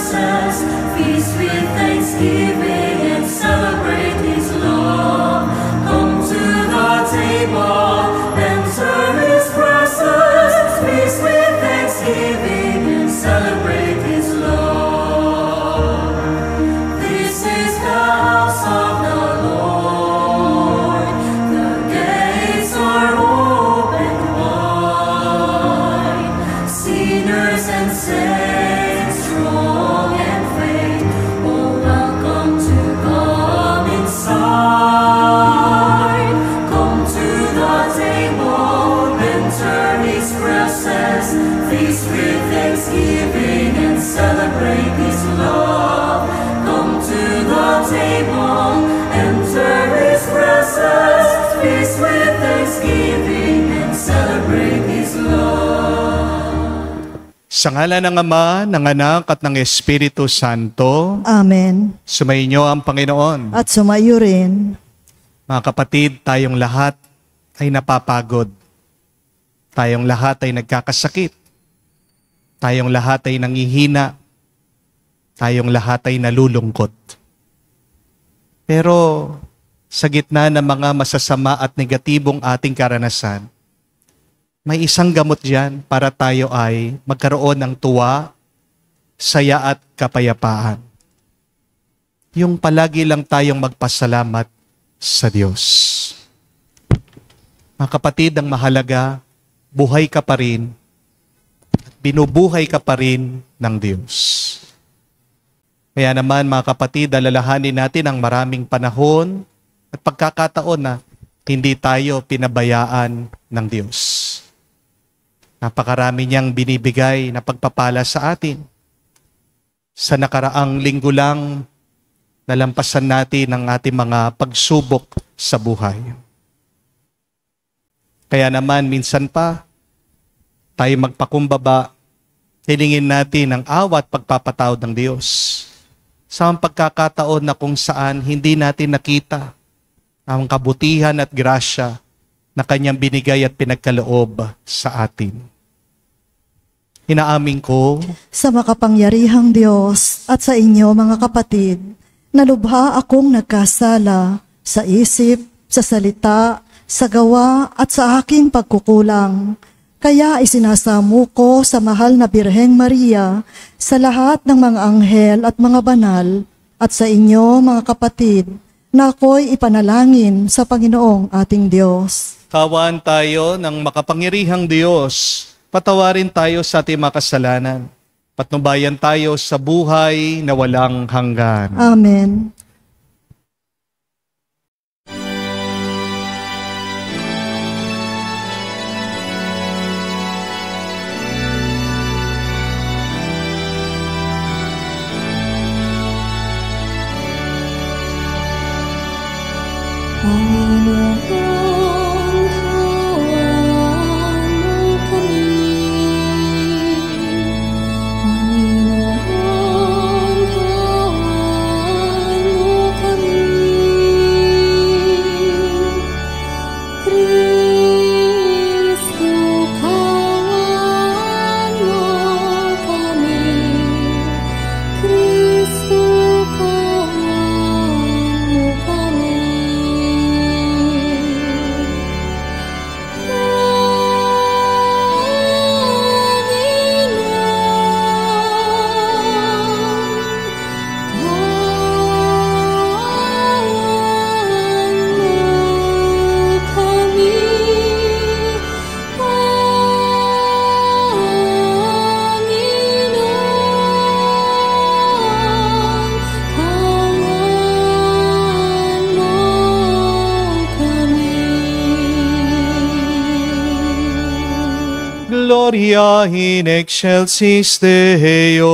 presence, feast with thanksgiving and celebrate His love. Come to the table, enter His presence, feast with thanksgiving and celebrate His love. This is the house of the Lord, the gates are open wide, sinners and saints, strong and faint, all welcome to come inside. Come to the table, enter His presence, feast with thanksgiving and celebrate His love. Come to the table, enter His presence, feast with thanksgiving and celebrate His love. Sa ngalan ng Ama, ng Anak at ng Espiritu Santo, Amen. sumainyo ang Panginoon. At sumayo rin. Mga kapatid, tayong lahat ay napapagod. Tayong lahat ay nagkakasakit. Tayong lahat ay nangihina. Tayong lahat ay nalulungkot. Pero sa gitna ng mga masasama at negatibong ating karanasan, may isang gamot diyan para tayo ay magkaroon ng tuwa, saya at kapayapaan. Yung palagi lang tayong magpasalamat sa Diyos. Mga kapatid, ang mahalaga, buhay ka pa rin at binubuhay ka pa rin ng Diyos. Kaya naman mga kapatid, alalahanin natin ang maraming panahon at pagkakataon na hindi tayo pinabayaan ng Diyos. Napakarami niyang binibigay na pagpapala sa atin. Sa nakaraang linggo lang, nalampasan natin ang ating mga pagsubok sa buhay. Kaya naman, minsan pa, tayo magpakumbaba, hilingin natin ang awa at pagpapatawad ng Diyos. Sa mga pagkakataon na kung saan hindi natin nakita ang kabutihan at grasya na Kanyang binigay at pinagkaloob sa atin. Inaamin ko Sa makapangyarihang Diyos at sa inyo mga kapatid, nalubha akong nagkasala sa isip, sa salita, sa gawa at sa aking pagkukulang. Kaya isinasamo ko sa mahal na Birheng Maria, sa lahat ng mga anghel at mga banal, at sa inyo mga kapatid, na ako'y ipanalangin sa Panginoong ating Diyos. kawan tayo ng makapangyarihang Diyos. Patawarin tayo sa ating mga kasalanan. Patnubayan tayo sa buhay na walang hanggan. Amen. Gloria in excelsis Deo.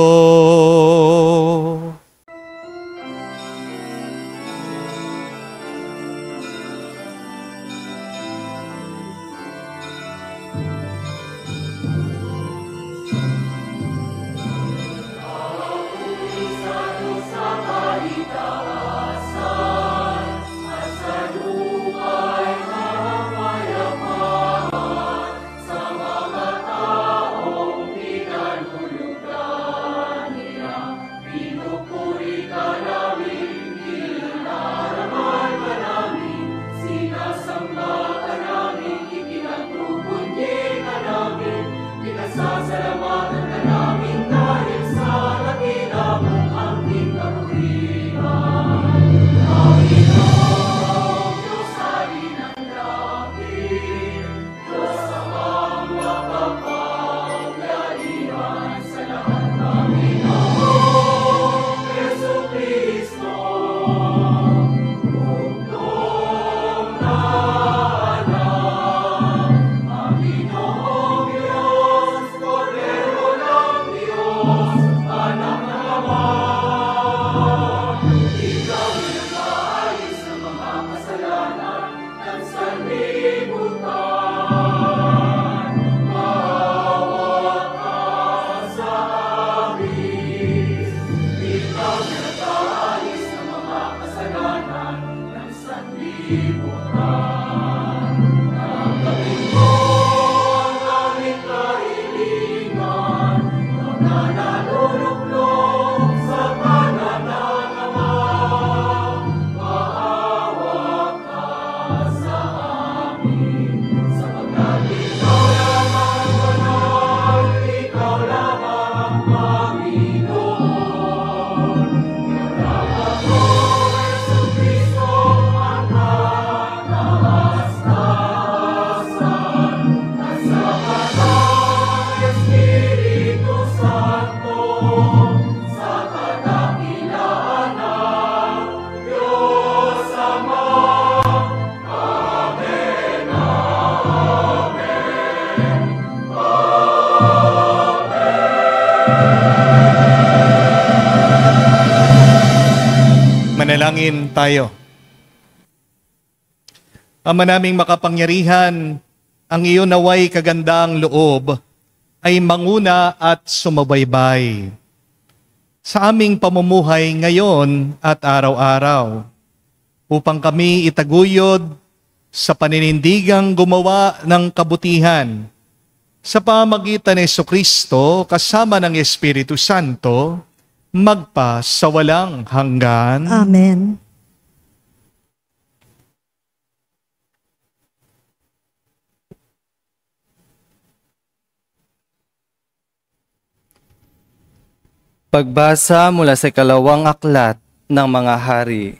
Manalangin tayo. Ama naming makapangyarihan, ang iyo naway kagandang loob ay manguna at sumabaybay sa aming pamumuhay ngayon at araw-araw upang kami itaguyod sa paninindigang gumawa ng kabutihan sa pamagitan ni Jesucristo kasama ng Espiritu Santo magpa sa walang hanggan. Amen. Pagbasa mula sa ikalawang aklat ng mga hari.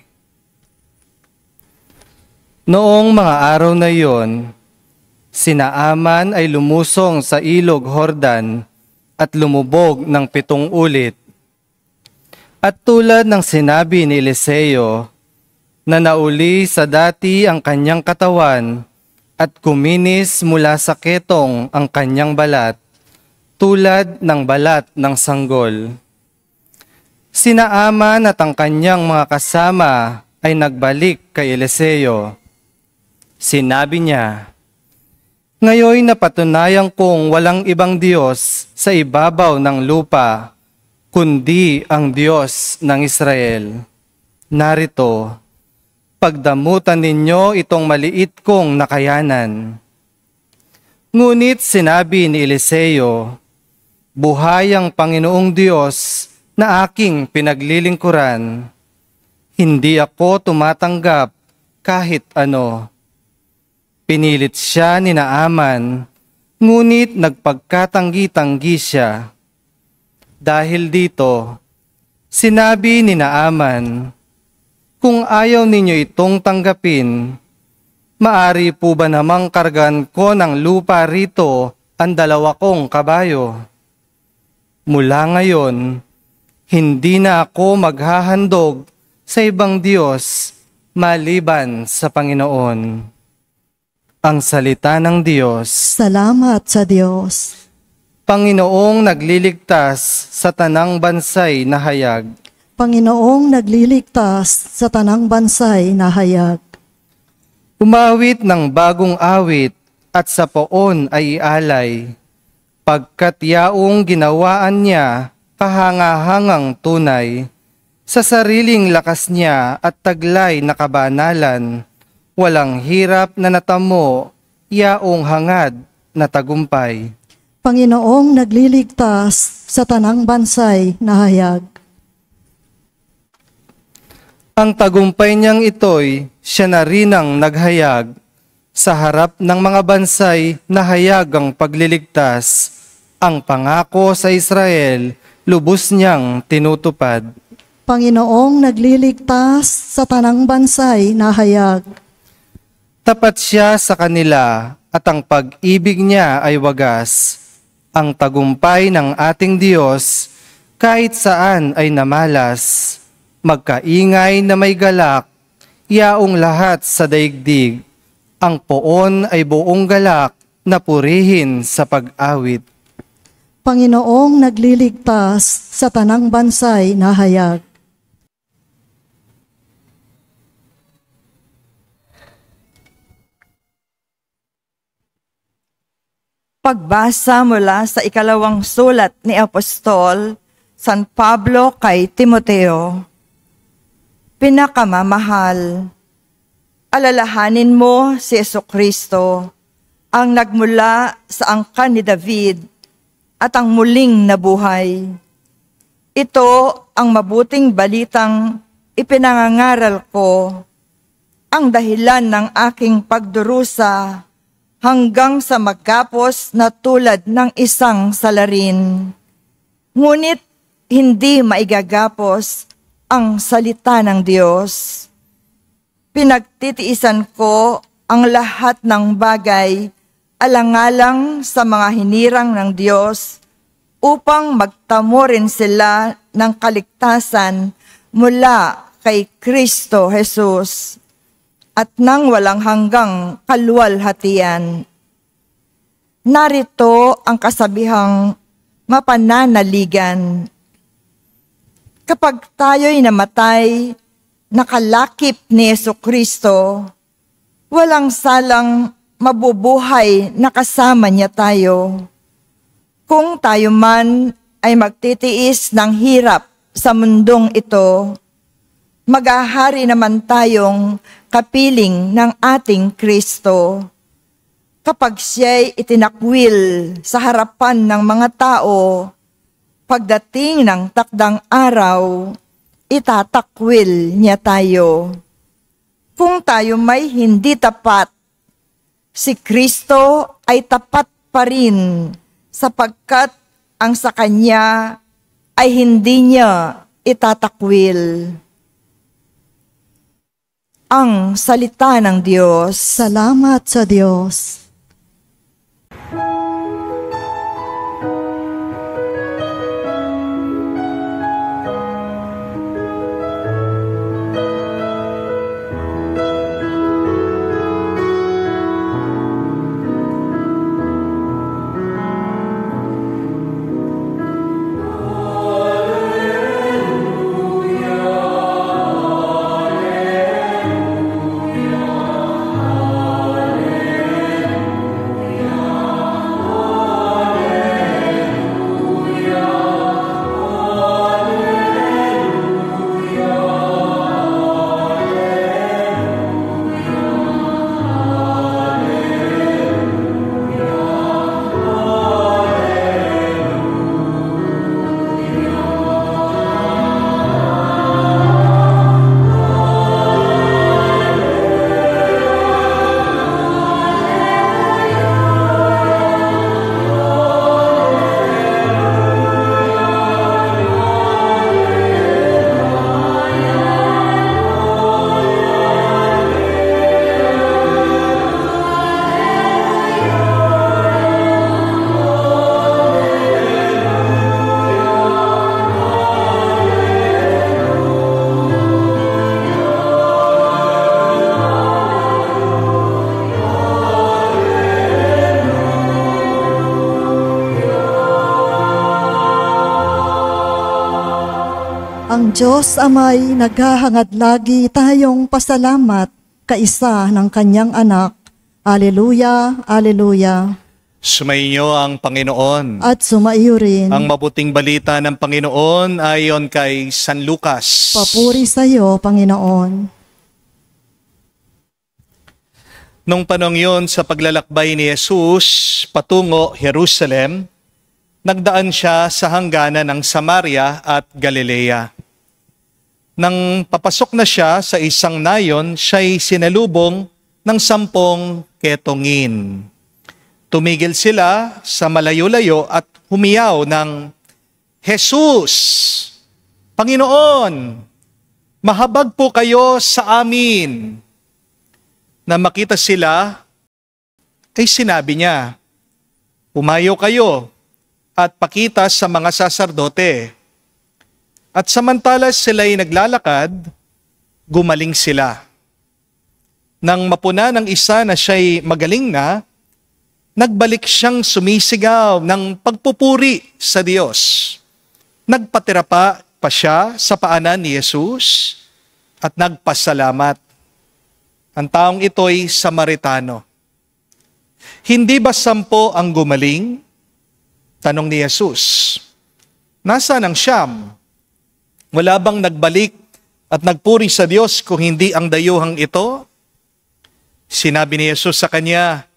Noong mga araw na iyon, sina Aman ay lumusong sa ilog Jordan at lumubog ng 7 ulit. At tulad ng sinabi ni Eliseo, na nauli sa dati ang kanyang katawan at kuminis mula sa ketong ang kanyang balat, tulad ng balat ng sanggol. Sina Aman at ang kanyang mga kasama ay nagbalik kay Eliseo. Sinabi niya, "Ngayoy napatunayan kong walang ibang Diyos sa ibabaw ng lupa, kundi ang Diyos ng Israel. Narito, pagdamutan ninyo itong maliit kong nakayanan." Ngunit sinabi ni Eliseo, "Buhay ang Panginoong Diyos na aking pinaglilingkuran, hindi ako tumatanggap kahit ano." Pinilit siya ni Naaman, ngunit nagpagkatanggi-tanggi siya. Dahil dito, sinabi ni Naaman, "Kung ayaw ninyo itong tanggapin, maari po ba namang kargan ko ng lupa rito ang 2 kong kabayo? Mula ngayon, hindi na ako maghahandog sa ibang Diyos maliban sa Panginoon." Ang salita ng Diyos. Salamat sa Diyos. Panginoong nagliligtas sa tanang bansay na hayag. Panginoong nagliligtas sa tanang bansay na hayag. Umawit ng bagong awit at sa poon ay ialay, pagkat yaong ginawaan niya kahangahangang tunay, sa sariling lakas niya at taglay na kabanalan, walang hirap na natamo, yaong hangad na tagumpay. Panginoong nagliligtas sa tanang bansay na hayag. Ang tagumpay niyang ito'y siya na rin ang naghayag, sa harap ng mga bansay na hayag ang pagliligtas, ang pangako sa Israel, lubos niyang tinutupad. Panginoong nagliligtas sa tanang bansay na hayag. Tapat siya sa kanila at ang pag-ibig niya ay wagas. Ang tagumpay ng ating Diyos kahit saan ay namalas. Magkaingay na may galak, yaong lahat sa daigdig. Ang poon ay buong galak na purihin sa pag-awit. Panginoong nagliligtas sa tanang bansay na hayag. Pagbasa mula sa ikalawang sulat ni Apostol San Pablo kay Timoteo. Pinakamamahal, alalahanin mo si Jesucristo, ang nagmula sa angkan ni David at ang muling nabuhay. Ito ang mabuting balitang ipinangangaral ko, ang dahilan ng aking pagdurusa hanggang sa magkapos na tulad ng isang salarin. Ngunit hindi maigagapos ang salita ng Diyos. Pinagtitiisan ko ang lahat ng bagay alang-alang sa mga hinirang ng Diyos upang magtamo rin sila ng kaligtasan mula kay Kristo Jesus at nang walang hanggang kaluwalhatian. Narito ang kasabihang mapananaligan. Kapag tayo'y namatay, nakalakip ni Jesucristo, walang salang mabubuhay na kasama niya tayo. Kung tayo man ay magtitiis ng hirap sa mundong ito, maghahari naman tayong kapiling ng ating Kristo. Kapag siya'y itinakwil sa harapan ng mga tao, pagdating ng takdang araw, itatakwil niya tayo. Kung tayo may hindi tapat, si Kristo ay tapat pa rin sapagkat ang sa Kanya ay hindi niya itatakwil. Ang salita ng Diyos. Salamat sa Diyos. Ang Diyos Ama'y naghahangad lagi tayong pasalamat kaisa ng Kanyang anak. Aleluya, aleluya. Sumainyo ang Panginoon. At sumaiyo rin. Ang mabuting balita ng Panginoon ayon kay San Lucas. Papuri sa iyo, Panginoon. Nung panong yun sa paglalakbay ni Jesus patungo Jerusalem, nagdaan siya sa hangganan ng Samaria at Galilea. Nang papasok na siya sa isang nayon, siya'y sinalubong ng 10 ketongin. Tumigil sila sa malayo-layo at humiyaw ng, "Jesus, Panginoon, mahabag po kayo sa amin." Na makita sila, ay sinabi niya, "Pumayo kayo at pakita sa mga saserdote." At samantala sila'y naglalakad, gumaling sila. Nang mapuna ng isa na siya'y magaling na, nagbalik siyang sumisigaw ng pagpupuri sa Diyos. Nagpatira pa siya sa paanan ni Jesus at nagpasalamat. Ang taong ito'y Samaritano. Hindi ba 10 ang gumaling? Tanong ni Jesus. Nasaan ang 9? Wala bang nagbalik at nagpuri sa Diyos kung hindi ang dayuhang ito? Sinabi ni Jesus sa kanya,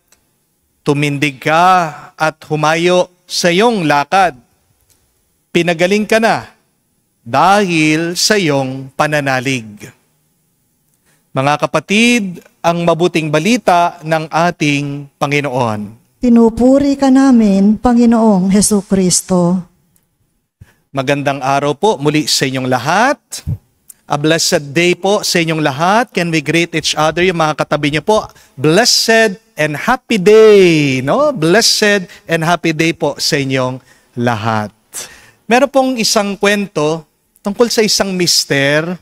"Tumindig ka at humayo sa iyong lakad. Pinagaling ka na dahil sa iyong pananalig." Mga kapatid, ang mabuting balita ng ating Panginoon. Pinupuri ka namin, Panginoong Hesukristo. Magandang araw po muli sa inyong lahat. A blessed day po sa inyong lahat. Can we greet each other, yung mga katabi niyo po? Blessed and happy day, no? Blessed and happy day po sa inyong lahat. Meron pong isang kwento tungkol sa isang mister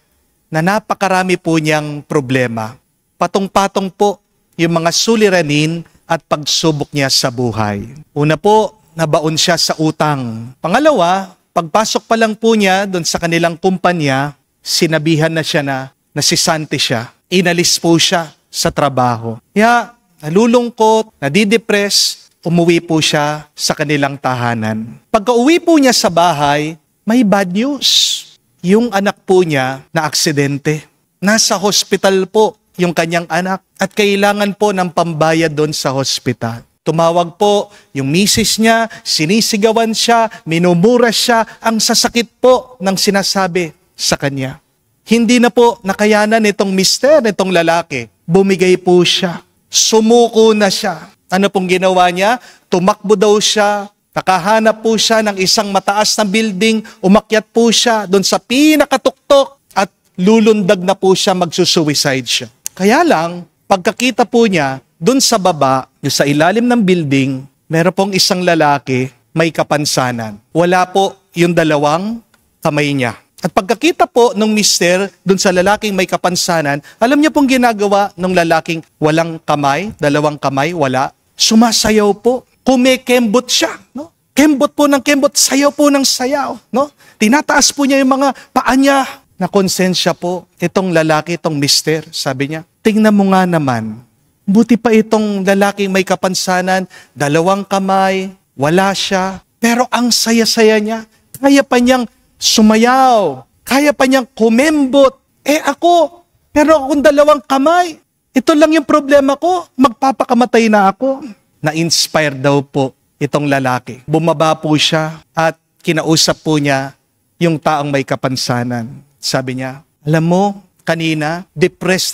na napakarami po niyang problema. Patong-patong po yung mga suliranin at pagsubok niya sa buhay. Una po, nabaon siya sa utang. Pangalawa, pagpasok pa lang po niya doon sa kanilang kumpanya, sinabihan na siya na nasisante siya. Inalis po siya sa trabaho. Kaya nalulungkot, nadidepress, umuwi po siya sa kanilang tahanan. Pagka-uwi po niya sa bahay, may bad news. Yung anak po niya na aksidente. Nasa hospital po yung kanyang anak at kailangan po ng pambayad doon sa hospital. Tumawag po yung misis niya, sinisigawan siya, minumura siya, ang sasakit po ng sinasabi sa kanya. Hindi na po nakayanan itong mister, itong lalaki. Bumigay po siya. Sumuko na siya. Ano pong ginawa niya? Tumakbo daw siya. Nakahanap po siya ng isang mataas na building. Umakyat po siya doon sa pinakatuktok at lulundag na po siya, magsusuicide siya. Kaya lang, pagkakita po niya, doon sa baba, yung sa ilalim ng building, meron pong isang lalaki may kapansanan. Wala po yung dalawang kamay niya. At pagkakita po ng mister doon sa lalaking may kapansanan, alam niyo pong ginagawa ng lalaking walang kamay, dalawang kamay, wala. Sumasayaw po. Kumekembot siya. No? Kembot po ng kembot, sayaw po ng sayaw. No? Tinataas po niya yung mga paa niya. Nakonsensya po itong lalaki, itong mister. Sabi niya, tingnan mo nga naman. Buti pa itong lalaking may kapansanan, dalawang kamay, wala siya. Pero ang saya-saya niya, kaya pa niyang sumayaw, kaya pa niyang kumembot. Ako, pero akong dalawang kamay. Ito lang yung problema ko, magpapakamatay na ako. Na-inspire daw po itong lalaki. Bumaba po siya at kinausap po niya yung taong may kapansanan. Sabi niya, alam mo, kanina, depressed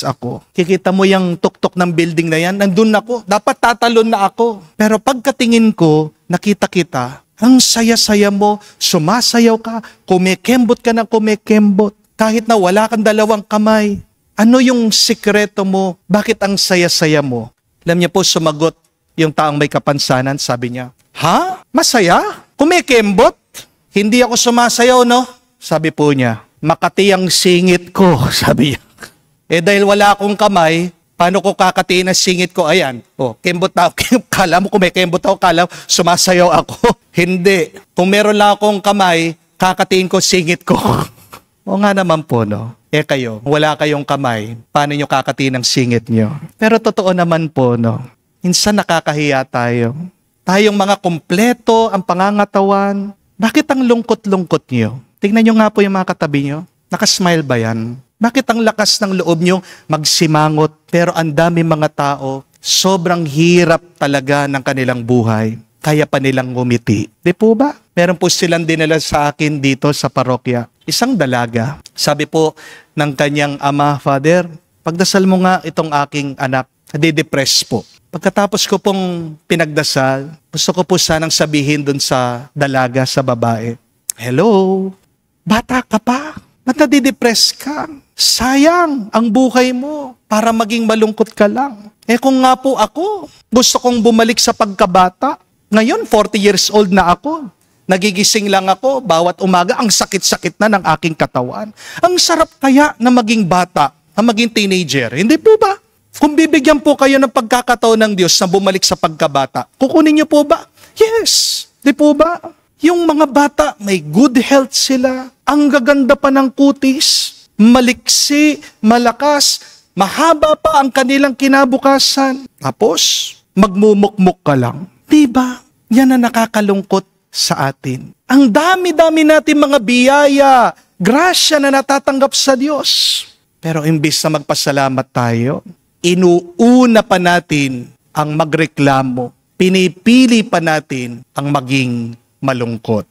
ako. Kikita mo yung tuktok ng building na yan, nandun ako. Dapat tatalon na ako. Pero pagkatingin ko, nakita kita, ang saya-saya mo, sumasayaw ka, kumekembot ka ng kumekembot. Kahit na wala kang dalawang kamay. Ano yung sikreto mo? Bakit ang saya-saya mo? Alam niya po, sumagot yung taong may kapansanan, sabi niya, ha? Masaya? Kumekembot? Hindi ako sumasayaw, no? Sabi po niya, Makati ang singit ko, sabi niya. Dahil wala akong kamay, paano ko kakatiin ang singit ko? Ayan, kembot na ako. Kala mo kumekembot ako, kala mo sumasayaw ako. Hindi. Kung meron lang akong kamay, kakatiin ko singit ko. O nga naman po, no? Kayo, wala kayong kamay, paano nyo kakatiin ang singit nyo? Pero totoo naman po, no? Minsan nakakahiya tayo. Tayong mga kumpleto, ang pangangatawan. Bakit ang lungkot-lungkot nyo? Tingnan nyo nga po yung mga katabi nyo. Nakasmile ba yan? Bakit ang lakas ng loob nyo magsimangot, pero ang dami mga tao, sobrang hirap talaga ng kanilang buhay. Kaya pa nilang ngumiti. Di po ba? Meron po silang dinala sa akin dito sa parokya. Isang dalaga. Sabi po ng kanyang ama, Father, pagdasal mo nga itong aking anak. Nadidepress po. Pagkatapos ko pong pinagdasal, gusto ko po sanang sabihin dun sa dalaga, sa babae, hello, bata ka pa? Ba't nadidepress ka? Sayang ang buhay mo para maging malungkot ka lang. Kung nga po ako, gusto kong bumalik sa pagkabata. Ngayon, 40 years old na ako. Nagigising lang ako bawat umaga. Ang sakit-sakit na ng aking katawan. Ang sarap kaya na maging bata, na maging teenager. Hindi po ba? Kung bibigyan po kayo ng pagkakataon ng Diyos na bumalik sa pagkabata, kukunin niyo po ba? Yes. Di po ba? Yung mga bata, may good health sila. Ang gaganda pa ng kutis. Maliksi, malakas, mahaba pa ang kanilang kinabukasan. Tapos, magmumukmuk ka lang. Diba? Yan ang nakakalungkot sa atin. Ang dami-dami natin mga biyaya, grasya na natatanggap sa Diyos. Pero imbis na magpasalamat tayo, inuuna pa natin ang magreklamo. Pinipili pa natin ang maging malungkot.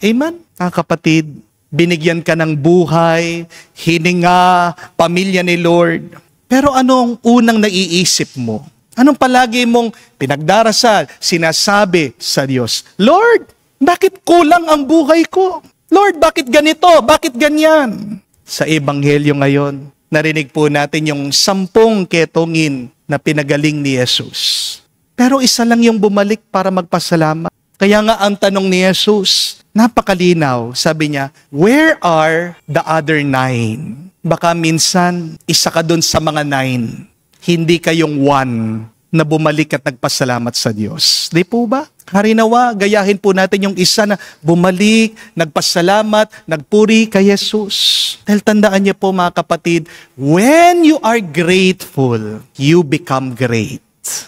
Amen? Mga kapatid, binigyan ka ng buhay, hininga, pamilya ni Lord. Pero ano ang unang naiisip mo? Anong palagi mong pinagdarasal, sinasabi sa Diyos? Lord, bakit kulang ang buhay ko? Lord, bakit ganito? Bakit ganyan? Sa Ebanghelyo ngayon, narinig po natin yung 10 ketongin na pinagaling ni Jesus. Pero isa lang yung bumalik para magpasalamat. Kaya nga ang tanong ni Jesus, napakalinaw. Sabi niya, where are the other 9? Baka minsan, isa ka dun sa mga 9. Hindi kayong 1 na bumalik at nagpasalamat sa Diyos. Di po ba? Harinawa, gayahin po natin yung isa na bumalik, nagpasalamat, nagpuri kay Jesus. Dahil tandaan niyo po mga kapatid, when you are grateful, you become great.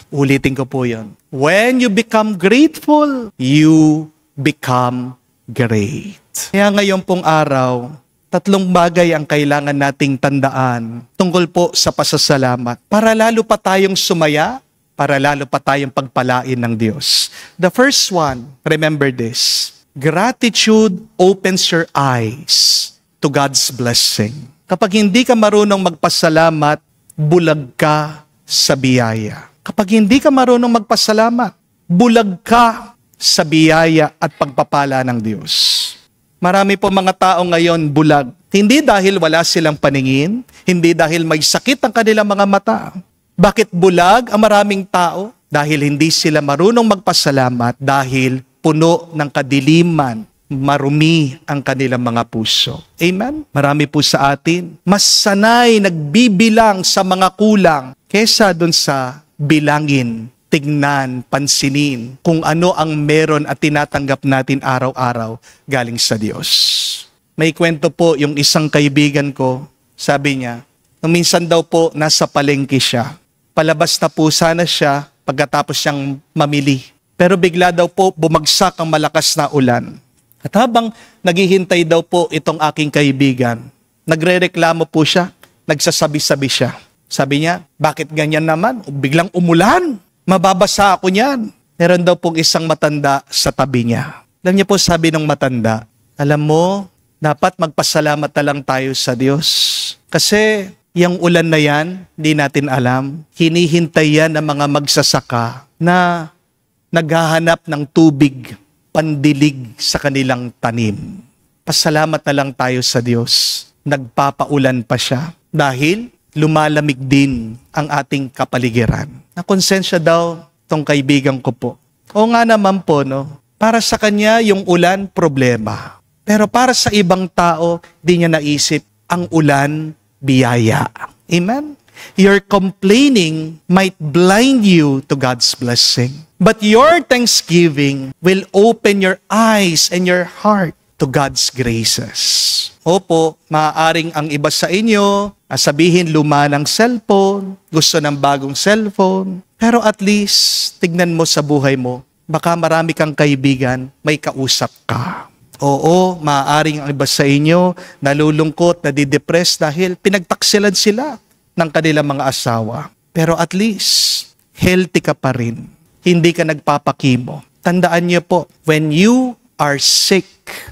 Ulitin ko po yun. When you become grateful, you become great. Kaya ngayon pong araw, 3 bagay ang kailangan nating tandaan tungkol po sa pasasalamat para lalo pa tayong sumaya, para lalo pa tayong pagpalain ng Diyos. The first one, remember this, gratitude opens your eyes to God's blessing. Kapag hindi ka marunong magpasalamat, bulag ka sa biyaya. Kapag hindi ka marunong magpasalamat, bulag ka sa biyaya at pagpapala ng Diyos. Marami po mga tao ngayon bulag. Hindi dahil wala silang paningin, hindi dahil may sakit ang kanilang mga mata. Bakit bulag ang maraming tao? Dahil hindi sila marunong magpasalamat, dahil puno ng kadiliman, marumi ang kanilang mga puso. Amen? Marami po sa atin, mas sanay nagbibilang sa mga kulang kesa dun sa bilangin, tignan, pansinin kung ano ang meron at tinatanggap natin araw-araw galing sa Diyos. May kwento po yung isang kaibigan ko, sabi niya, nung minsan daw po nasa palengke siya. Palabas na po sana siya pagkatapos siyang mamili. Pero bigla daw po bumagsak ang malakas na ulan. At habang naghihintay daw po itong aking kaibigan, nagrereklamo po siya, nagsasabi-sabi siya. Sabi niya, bakit ganyan naman? Biglang umulan. Mababasa ako niyan. Meron daw pong isang matanda sa tabi niya. Alam niya po sabi ng matanda, alam mo, dapat magpasalamat na lang tayo sa Diyos. Kasi yung ulan na yan, hindi natin alam. Hinihintay yan ng mga magsasaka na naghahanap ng tubig, pandilig sa kanilang tanim. Pasalamat na lang tayo sa Diyos. Nagpapaulan pa siya dahil lumalamig din ang ating kapaligiran. Nakonsensya daw tong kaibigan ko po. O nga naman po, no? Para sa kanya, yung ulan, problema. Pero para sa ibang tao, di niya naisip, ang ulan, biyaya. Amen? Your complaining might blind you to God's blessing. But your thanksgiving will open your eyes and your heart to God's graces. Opo, maaaring ang iba sa inyo, sabihin luma ng cellphone, gusto ng bagong cellphone, pero at least, tignan mo sa buhay mo, baka marami kang kaibigan, may kausap ka. Oo, maaaring ang iba sa inyo nalulungkot, nadidepress dahil pinagtaksilan sila ng kanilang mga asawa. Pero at least, healthy ka pa rin. Hindi ka nagpapakimo. Tandaan niyo po, when you are sick,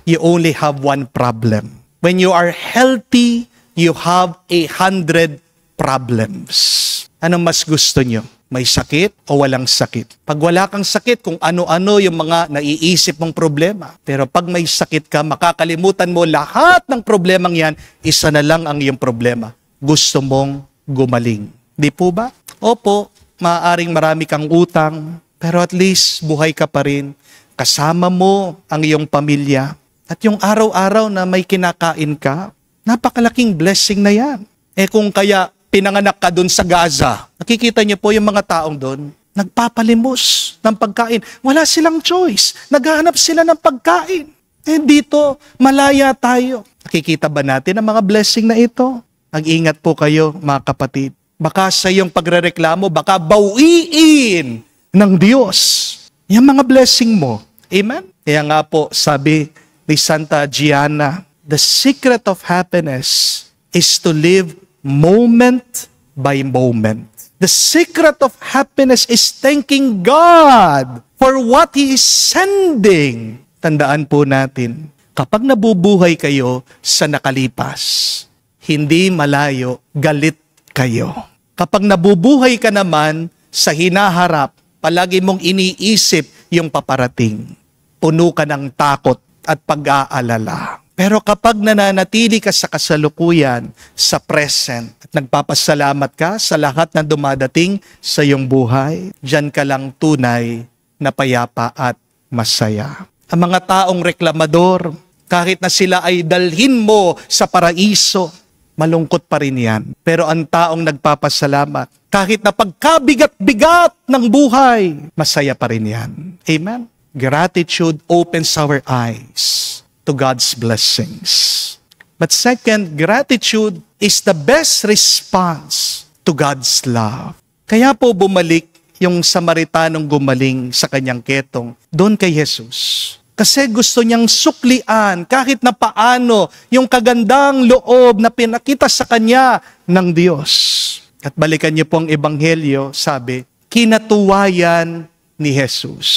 you only have one problem. When you are healthy, you have 100 problems. Anong mas gusto niyo? May sakit o walang sakit? Pag wala kang sakit, kung ano-ano yung mga naiisip mong problema. Pero pag may sakit ka, makakalimutan mo lahat ng problemang yan, isa na lang ang iyong problema. Gusto mong gumaling. Di po ba? Opo, maaaring marami kang utang, pero at least buhay ka pa rin. Kasama mo ang iyong pamilya. At yung araw-araw na may kinakain ka, napakalaking blessing na yan. Kung kaya pinanganak ka doon sa Gaza, nakikita niyo po yung mga taong doon, nagpapalimos ng pagkain. Wala silang choice. Naghahanap sila ng pagkain. Dito, malaya tayo. Nakikita ba natin ang mga blessing na ito? Mag-ingat po kayo, mga kapatid. Baka sa iyong pagrereklamo, baka bawiin ng Diyos yung mga blessing mo. Amen? Kaya nga po, sabi ni Santa Gianna, the secret of happiness is to live moment by moment. The secret of happiness is thanking God for what He is sending. Tandaan po natin, kapag nabubuhay kayo sa nakalipas, hindi malayo, galit kayo. Kapag nabubuhay ka naman sa hinaharap, palagi mong iniisip yung paparating. Puno ka ng takot at pag-aalala. Pero kapag nananatili ka sa kasalukuyan, sa present, at nagpapasalamat ka sa lahat na dumadating sa iyong buhay, diyan ka lang tunay na payapa at masaya. Ang mga taong reklamador, kahit na sila ay dalhin mo sa paraiso, malungkot pa rin yan. Pero ang taong nagpapasalamat, kahit na pagkabigat-bigat ng buhay, masaya pa rin yan. Amen? Gratitude opens our eyes to God's blessings. But second, gratitude is the best response to God's love. Kaya po bumalik yung Samaritanong gumaling sa kanyang ketong doon kay Jesus. Kasi gusto niyang suklian kahit na paano yung kagandang loob na pinakita sa kanya ng Diyos. At balikan niyo po ang Ebanghelyo, sabi, kinatuwayan ni Jesus.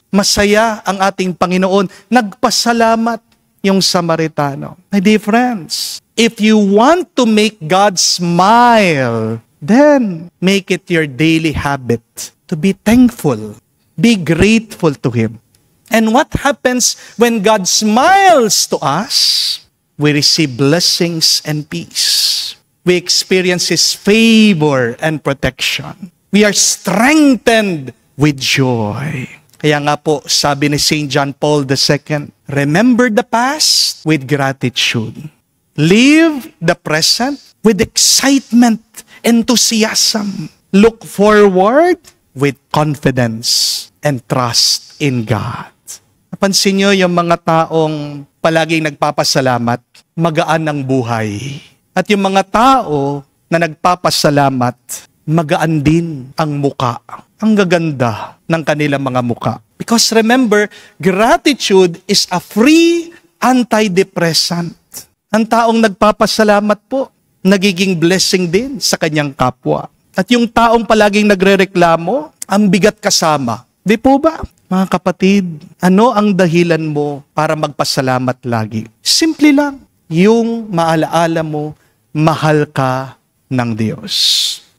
Masaya ang ating Panginoon, nagpasalamat yung Samaritano. My dear friends, if you want to make God smile, then make it your daily habit to be thankful, be grateful to Him. And what happens when God smiles to us? We receive blessings and peace. We experience His favor and protection. We are strengthened with joy. Kaya nga po, sabi ni St. John Paul II, remember the past with gratitude. Live the present with excitement, enthusiasm. Look forward with confidence and trust in God. Napansin nyo yung mga taong palaging nagpapasalamat, magaan ang buhay. At yung mga tao na nagpapasalamat, magaan din ang muka. Ang gaganda ng kanilang mga muka. Because remember, gratitude is a free antidepressant. Ang taong nagpapasalamat po, nagiging blessing din sa kanyang kapwa. At yung taong palaging nagrereklamo, ang bigat kasama. Di po ba? Mga kapatid, ano ang dahilan mo para magpasalamat lagi? Simple lang, yung maalaala mo, mahal ka ng Diyos.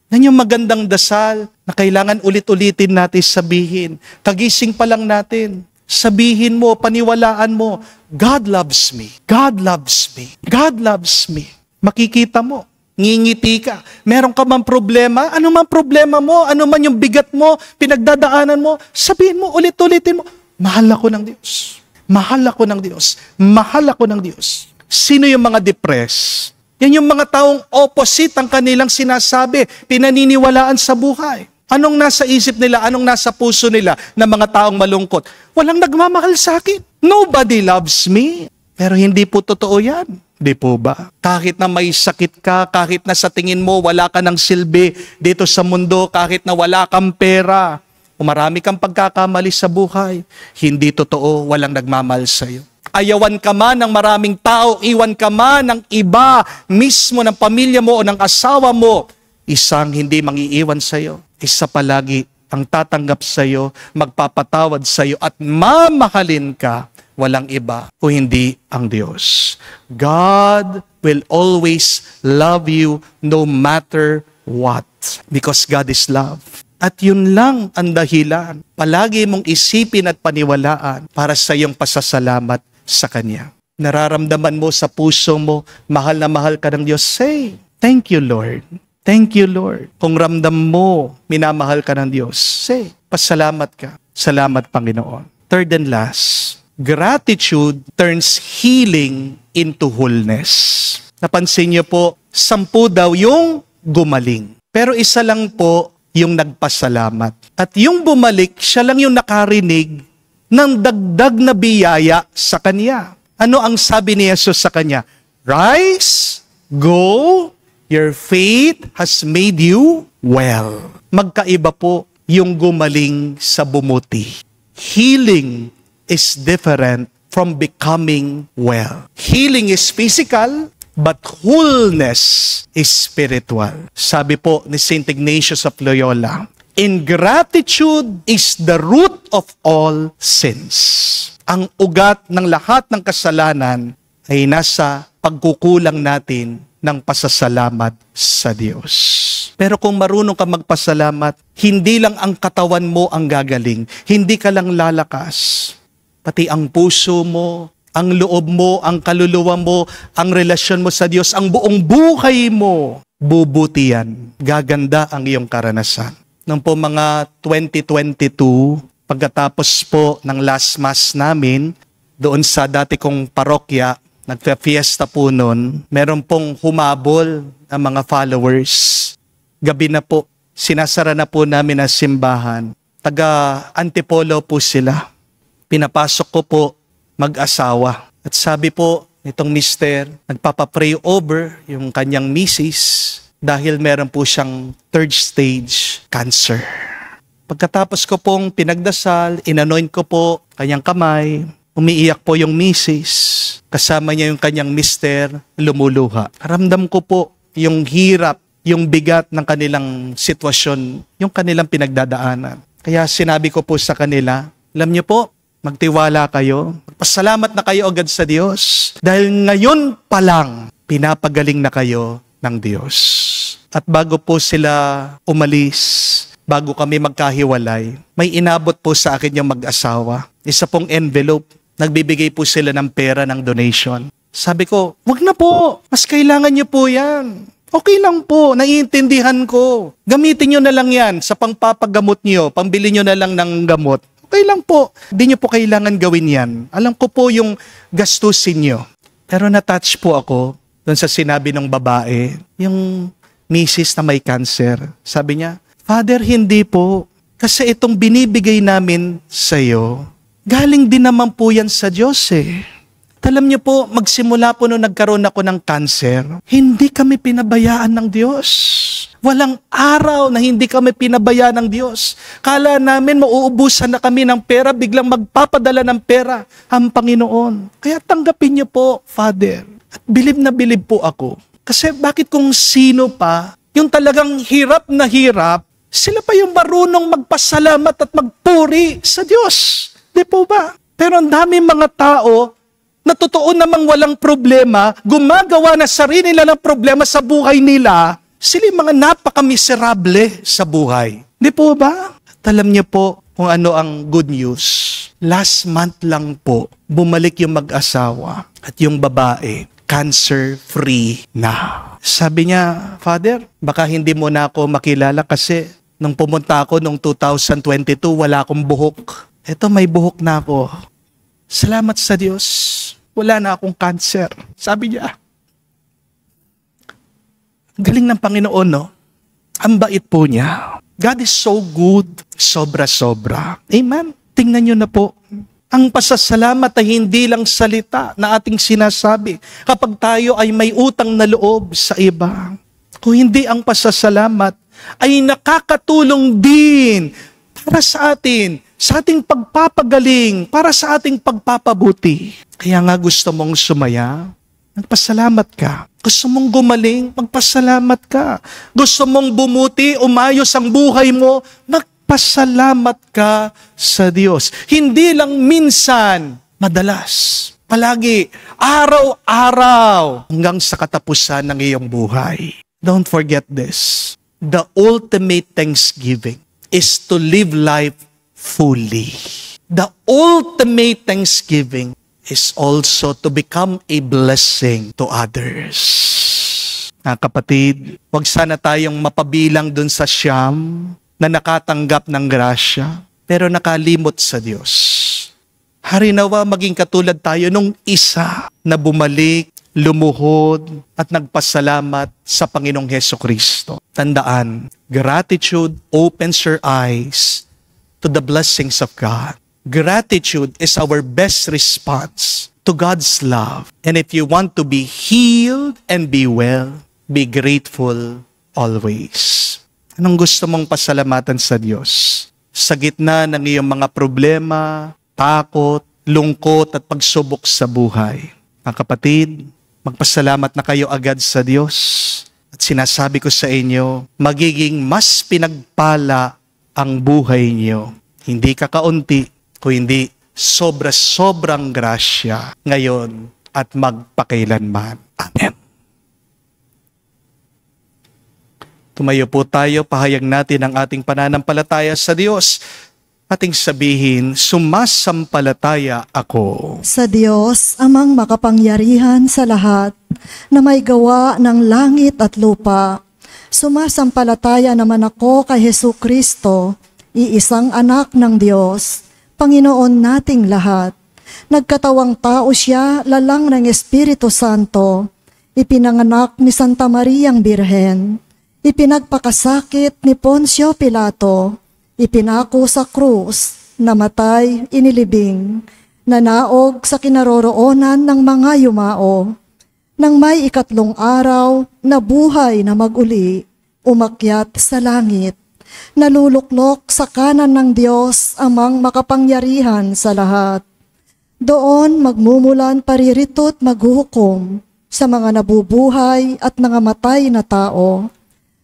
Yan yung magandang dasal na kailangan ulit-ulitin natin sabihin. Kagising pa lang natin, sabihin mo, paniwalaan mo, God loves me, God loves me, God loves me. Makikita mo, ngingiti ka. Meron ka mang problema? Ano man problema mo? Ano man yung bigat mo? Pinagdadaanan mo? Sabihin mo, ulit-ulitin mo, mahal ako ng Diyos. Mahal ako ng Diyos. Mahal ako ng Diyos. Sino yung mga depressed? Yan yung mga taong opposite ang kanilang sinasabi, pinaniniwalaan sa buhay. Anong nasa isip nila? Anong nasa puso nila na mga taong malungkot? Walang nagmamahal sa akin. Nobody loves me. Pero hindi po totoo yan. Di po ba? Kahit na may sakit ka, kahit na sa tingin mo wala ka ng silbi dito sa mundo, kahit na wala kang pera, o marami kang pagkakamali sa buhay, hindi totoo, walang nagmamahal sa iyo. Ayawan ka man ng maraming tao, iwan ka man ng iba, mismo ng pamilya mo o ng asawa mo, isang hindi mangiiwan sa iyo, isa palagi ang tatanggap sa iyo, magpapatawad sa iyo at mamahalin ka. Walang iba o hindi ang Diyos. God will always love you no matter what. Because God is love. At yun lang ang dahilan. Palagi mong isipin at paniwalaan para sa iyong pasasalamat sa Kanya. Nararamdaman mo sa puso mo, mahal na mahal ka ng Diyos. Say, thank you Lord. Thank you Lord. Kung ramdam mo, minamahal ka ng Diyos. Say, pasalamat ka. Salamat Panginoon. Third and last, gratitude turns healing into wholeness. Napansin niyo po, 10 daw yung gumaling. Pero isa lang po yung nagpasalamat. At yung bumalik, siya lang yung nakarinig ng dagdag na biyaya sa kanya. Ano ang sabi ni Jesus sa kanya? Rise, go, your faith has made you well. Magkaiba po yung gumaling sa bumuti. Healing is different from becoming well. Healing is physical, but wholeness is spiritual. Sabi po ni St. Ignatius of Loyola, ingratitude is the root of all sins. Ang ugat ng lahat ng kasalanan ay nasa pagkukulang natin ng pasasalamat sa Diyos. Pero kung marunong ka magpasalamat, hindi lang ang katawan mo ang gagaling, hindi ka lang lalakas. Pati ang puso mo, ang loob mo, ang kaluluwa mo, ang relasyon mo sa Diyos, ang buong buhay mo, bubuti yan. Gaganda ang iyong karanasan. Noong po mga 2022, pagkatapos po ng last mass namin, doon sa dati kong parokya, nagpa-fiesta po noon, meron pong humabol ang mga followers. Gabi na po, sinasara na po namin ang simbahan. Taga Antipolo po sila. pinapasok ko po mag-asawa. At sabi po nitong mister, nagpapapray over yung kanyang misis dahil meron po siyang 3rd stage cancer. Pagkatapos ko pong pinagdasal, inanoint ko po kanyang kamay, umiiyak po yung misis, kasama niya yung kanyang mister, lumuluha. Ramdam ko po yung hirap, yung bigat ng kanilang sitwasyon, yung kanilang pinagdadaanan. Kaya sinabi ko po sa kanila, alam niyo po, magtiwala kayo, magpasalamat na kayo agad sa Diyos, dahil ngayon pa lang, pinapagaling na kayo ng Diyos. At bago po sila umalis, bago kami magkahiwalay, may inabot po sa akin yung mag-asawa. Isa pong envelope, nagbibigay po sila ng pera ng donation. Sabi ko, wag na po, mas kailangan niyo po yan. Okay lang po, naiintindihan ko. Gamitin niyo na lang yan sa pangpapagamot niyo, pambili niyo na lang ng gamot. Okay lang po, hindi niyo po kailangan gawin yan. Alam ko po yung gastusin niyo. Pero na-touch po ako doon sa sinabi ng babae, yung misis na may cancer. Sabi niya, Father, hindi po. Kasi itong binibigay namin sa iyo, galing din naman po yan sa Diyos eh. At alam niyo po, magsimula po nung nagkaroon ako ng cancer, hindi kami pinabayaan ng Diyos. Walang araw na hindi kami pinabayaan ng Diyos. Kala namin mauubusan na kami ng pera, biglang magpapadala ng pera ang Panginoon. Kaya tanggapin niyo po, Father. At bilib na bilib po ako. Kasi bakit kung sino pa, yung talagang hirap na hirap, sila pa yung marunong magpasalamat at magpuri sa Diyos. Di po ba? Pero ang dami mga tao na totoo namang walang problema, gumagawa na sarili nila ng problema sa buhay nila, sila yung mga napaka-miserable sa buhay. Di po ba? At alam niyo po kung ano ang good news. Last month lang po, bumalik yung mag-asawa at yung babae, cancer-free na. Sabi niya, Father, baka hindi mo na ako makilala kasi nung pumunta ako noong 2022, wala akong buhok. Eto, may buhok na ako. Salamat sa Diyos. Wala na akong cancer. Sabi niya. Galing ng Panginoon, no? Ang bait po niya. God is so good. Sobra-sobra. Amen? Tingnan niyo na po. Ang pasasalamat ay hindi lang salita na ating sinasabi kapag tayo ay may utang na loob sa iba. Kung hindi ang pasasalamat, ay nakakatulong din para sa atin, sa ating pagpapagaling, para sa ating pagpapabuti. Kaya nga gusto mong sumaya, magpasalamat ka. Gusto mong gumaling, magpasalamat ka. Gusto mong bumuti, umayos ang buhay mo, magpasalamat ka sa Diyos. Hindi lang minsan, madalas. Palagi, araw-araw, hanggang sa katapusan ng iyong buhay. Don't forget this. The ultimate thanksgiving is to live life fully. The ultimate thanksgiving is also to become a blessing to others. Kapatid, huwag sana tayong mapabilang dun sa siyam na nakatanggap ng grasya, pero nakalimot sa Diyos. Harinawa maging katulad tayo nung isa na bumalik, lumuhod at nagpasalamat sa Panginoong Hesukristo. Tandaan, gratitude opens your eyes to the blessings of God. Gratitude is our best response to God's love. And if you want to be healed and be well, be grateful always. Anong gusto mong pasalamatan sa Diyos? Sa gitna ng iyong mga problema, takot, lungkot at pagsubok sa buhay. Mga kapatid, magpasalamat na kayo agad sa Diyos. At sinasabi ko sa inyo, magiging mas pinagpala ang buhay niyo. Hindi kakaunti, kundi sobra-sobrang grasya ngayon at magpakailanman. Amen. Tumayo po tayo, pahayag natin ang ating pananampalataya sa Diyos. Ating sabihin, sumasampalataya ako sa Diyos, amang makapangyarihan sa lahat, na may gawa ng langit at lupa. Sumasampalataya naman ako kay Hesukristo, iisang anak ng Diyos, Panginoon nating lahat. Nagkatawang tao siya, lalang ng Espiritu Santo, ipinanganak ni Santa Mariang Birhen, ipinagpakasakit ni Poncio Pilato, ipinako sa krus, namatay, inilibing, nanaog sa kinaroroonan ng mga yumao. Nang may ikatlong araw, nabuhay na maguli, umakyat sa langit, naluluklok sa kanan ng Diyos amang makapangyarihan sa lahat. Doon magmumulan paririto't maghuhukom sa mga nabubuhay at nangamatay na tao.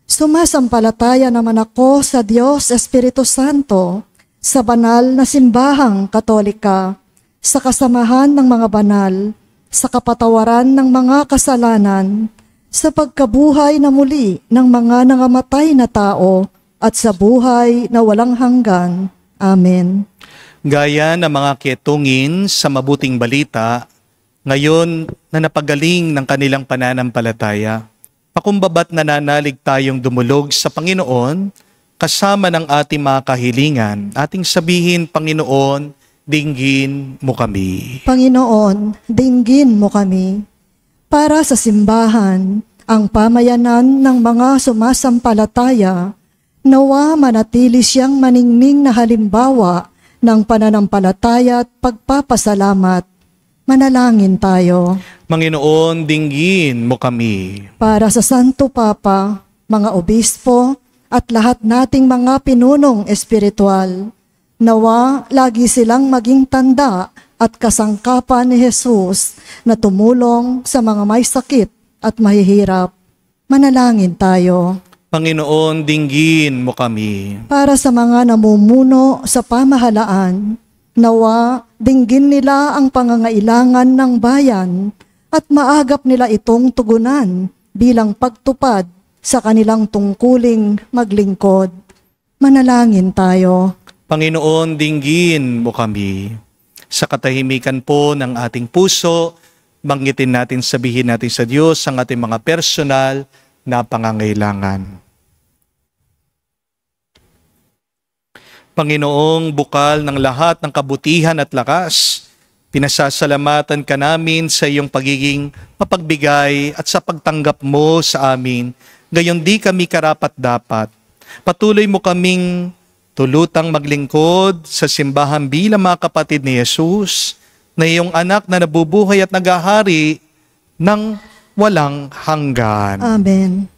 Sumasampalataya naman ako sa Diyos Espiritu Santo, sa banal na simbahang Katolika, sa kasamahan ng mga banal, sa kapatawaran ng mga kasalanan, sa pagkabuhay na muli ng mga nangamatay na tao, at sa buhay na walang hanggan. Amen. Gaya ng mga kietungin sa mabuting balita, ngayon na napagaling ng kanilang pananampalataya, pakumbaba't nananalig tayong dumulog sa Panginoon kasama ng ating mga kahilingan. Ating sabihin, Panginoon, dinggin mo kami. Panginoon, dinggin mo kami. Para sa simbahan, ang pamayanan ng mga sumasampalataya, nawa manatili siyang maningning na halimbawa ng pananampalataya at pagpapasalamat. Manalangin tayo. Panginoon, dinggin mo kami. Para sa Santo Papa, mga obispo, at lahat nating mga pinunong espiritual, nawa lagi silang maging tanda at kasangkapan ni Jesus na tumulong sa mga may sakit at mahihirap. Manalangin tayo. Panginoon, dinggin mo kami. Para sa mga namumuno sa pamahalaan, nawa dinggin nila ang pangangailangan ng bayan at maagap nila itong tugunan bilang pagtupad sa kanilang tungkuling maglingkod. Manalangin tayo. Panginoon, dinggin mo kami. Sa katahimikan po ng ating puso, banggitin natin, sabihin natin sa Diyos ang ating mga personal na pangangailangan. Panginoong bukal ng lahat ng kabutihan at lakas, pinasasalamatan ka namin sa iyong pagiging mapagbigay at sa pagtanggap mo sa amin, gayon di kami karapat-dapat. Patuloy mo kaming tulutang maglingkod sa simbahan bilang mga kapatid ni Jesus, na iyong anak na nabubuhay at naghahari ng walang hanggan. Amen.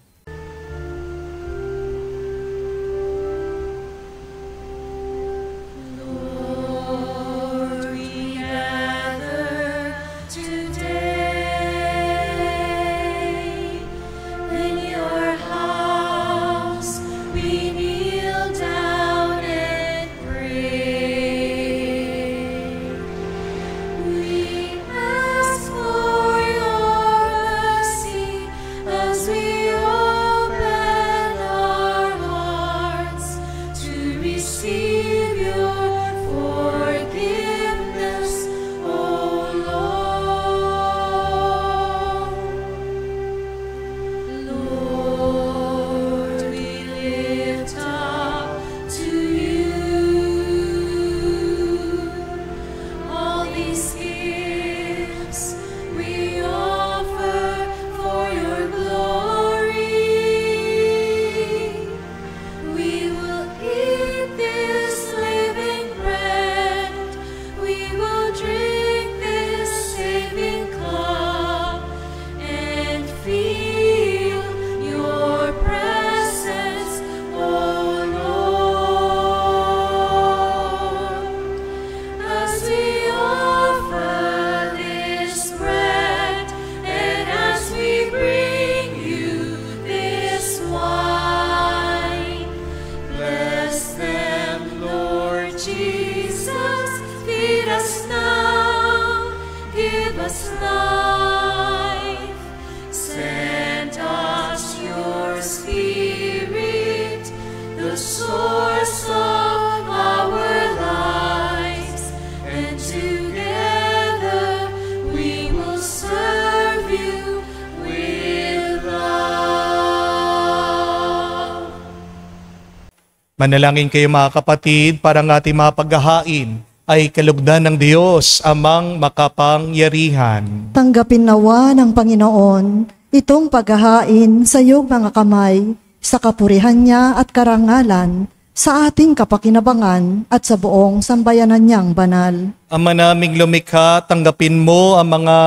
Manalangin kayo mga kapatid para ng ating mga paghahain ay kalugdan ng Diyos amang makapangyarihan. Tanggapin nawa ng Panginoon itong paghahain sa iyong mga kamay, sa kapurihan niya at karangalan, sa ating kapakinabangan at sa buong sambayanan niyang banal. Ama naming lumikha, tanggapin mo ang mga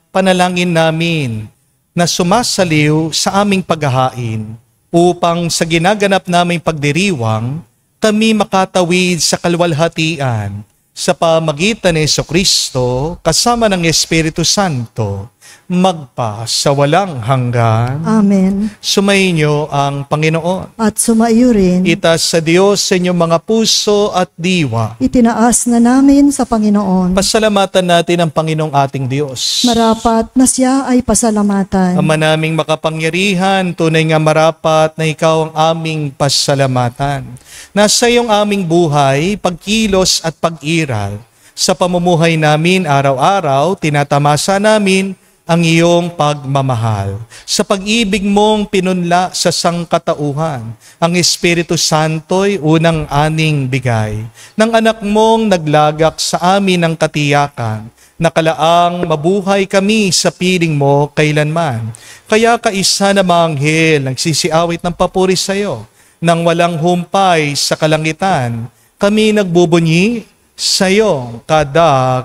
panalangin namin na sumasaliw sa aming paghahain upang sa ginaganap naming pagdiriwang, kami makatawid sa kalwalhatian sa pamagitan ni Jesucristo kasama ng Espiritu Santo, magpa sa walang hanggan. Amen. Sumainyo ang Panginoon. At sumaiyo rin, Itaas sa Diyos sa inyong mga puso at diwa. itinaas na namin sa Panginoon. Pasalamatan natin ang Panginoong ating Diyos. Marapat na siya ay pasalamatan. Ama naming makapangyarihan, tunay nga marapat na ikaw ang aming pasalamatan. Nasa iyong aming buhay, pagkilos at pag-iral. Sa pamumuhay namin araw-araw, tinatamasa namin ang iyong pagmamahal. Sa pag-ibig mong pinunla sa sangkatauhan, ang Espiritu Santo'y unang aning bigay. Ng anak mong naglagak sa amin ng katiyakan, nakalaang mabuhay kami sa piling mo kailanman. Kaya kaisa na mga anghel nagsisiawit ng papuri sa iyo, nang walang humpay sa kalangitan, kami nagbubunyi sa iyong kadakilaan.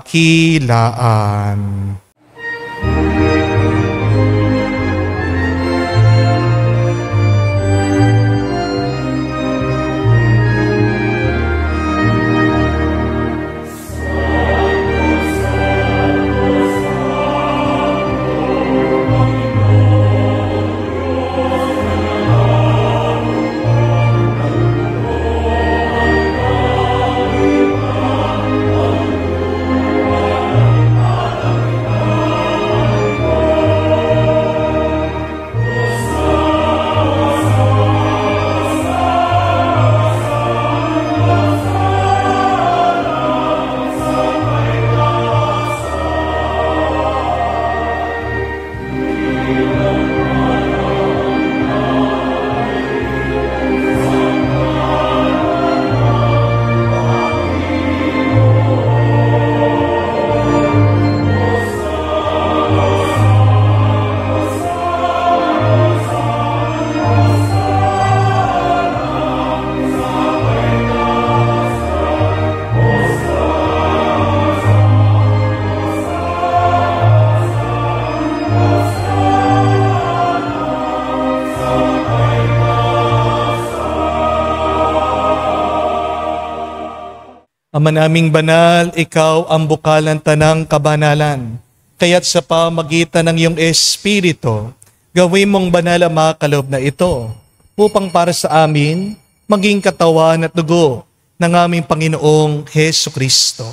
Ama naming banal, ikaw ang bukalan tanang kabanalan. Kaya't sa pamagitan ng iyong Espiritu, gawin mong banal ang mga kaloob na ito, upang para sa amin, maging katawan at dugo ng aming Panginoong Hesu Kristo.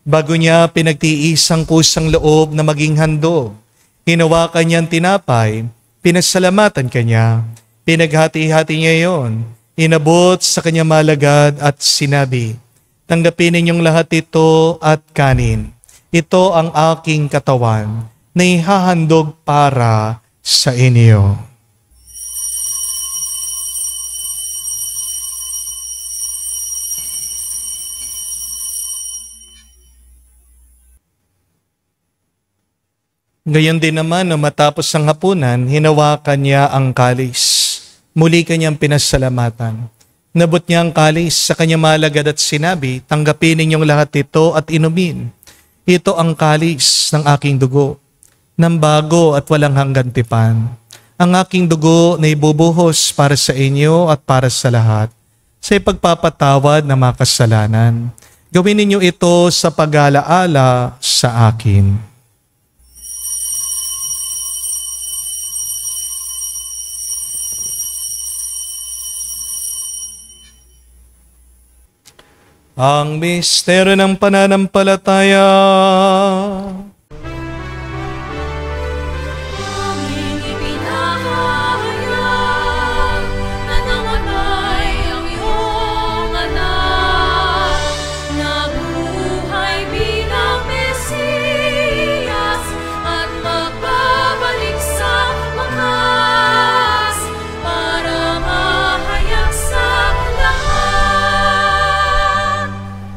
Bago niya pinagtiis ang kusang loob na maging handog, hinawakan niya ang tinapay, pinasalamatan kanya, pinaghati-hati niya iyon, inabot sa kanya malagad at sinabi, tanggapin ninyong lahat ito at kanin. Ito ang aking katawan na ihahandog para sa inyo. Gayon din naman, matapos ang hapunan, hinawakan niya ang kalis. Muli kanyang pinasalamatan. Nabot niya ang kalis sa kanyang malagad at sinabi, tanggapin ninyong lahat ito at inumin. Ito ang kalis ng aking dugo, ng bago at walang hanggan tipan. Ang aking dugo na ibubuhos para sa inyo at para sa lahat, sa ipagpapatawad ng mga kasalanan. Gawin ninyo ito sa pag-alaala sa akin. Ang misteryo ng pananampalataya. Aming ipinahayag na namatay ang iyong anak, nabuhay bilang Mesiyas at magbabalik sa wakas para mahayag sa lahat.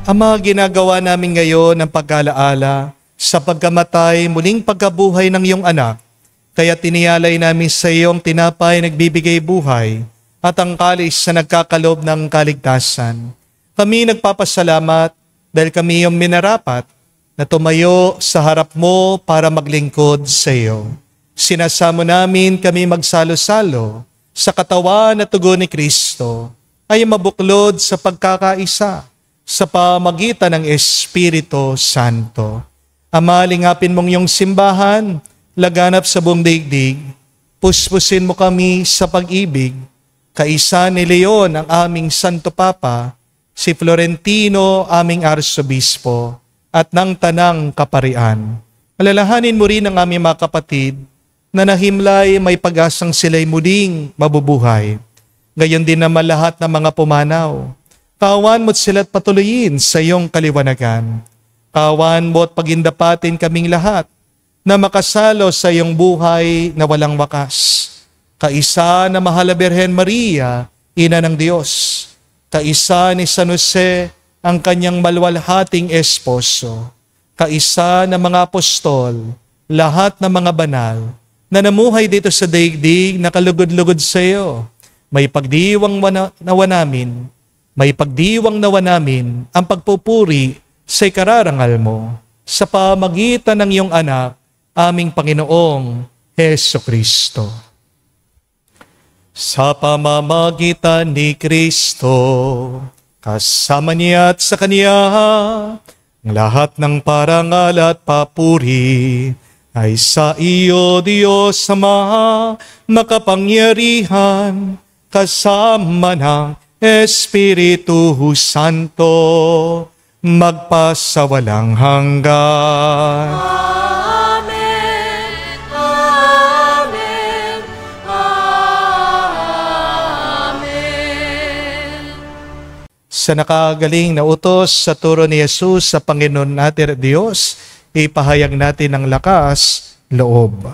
Ama, ginagawa namin ngayon ang pag-alaala sa pagkamatay, muling pagkabuhay ng iyong anak. Kaya tiniyalay namin sa iyong tinapay nagbibigay buhay at ang kalis na nagkakaloob ng kaligtasan. Kami nagpapasalamat dahil kami yung minarapat na tumayo sa harap mo para maglingkod sa iyo. Sinasamo namin kami magsalo-salo sa katawan at tugon ni Kristo ay mabuklod sa pagkakaisa sa pamagitan ng Espiritu Santo. Ama, lingapin mong iyong simbahan, laganap sa buong daigdig, puspusin mo kami sa pag-ibig, kaisa ni Leon ang aming Santo Papa, si Florentino aming Arsobispo, at ng Tanang Kaparian. Alalahanin mo rin ang aming mga kapatid na nahimlay may pag-asang sila'y muling mabubuhay. Gayon din naman lahat ng mga pumanaw. Kawan mo't sila't patuloyin sa iyong kaliwanagan. Kawan mo't pagindapatin kaming lahat na makasalo sa iyong buhay na walang wakas. Kaisa na mahal na Birhen Maria, Ina ng Diyos. Kaisa ni San Jose, ang kanyang malwalhating esposo. Kaisa ng mga apostol, lahat ng mga banal, na namuhay dito sa daigdig na kalugod-lugod sa iyo. May pagdiwang nawa namin, ang pagpupuri sa ikararangal mo sa pamagitan ng iyong anak, aming Panginoong Heso Kristo. Sa pamamagitan ni Kristo, kasama niya at sa Kanya, ang lahat ng parangal at papuri ay sa iyo, Diyos Ama, makapangyarihan, kasama ng Espiritu Santo, magpasawalang hanggan. Amen. Amen. Amen. Sa nakagaling na utos sa turo ni Jesus sa Panginoon natin at Diyos, ipahayag natin ng lakas, loob.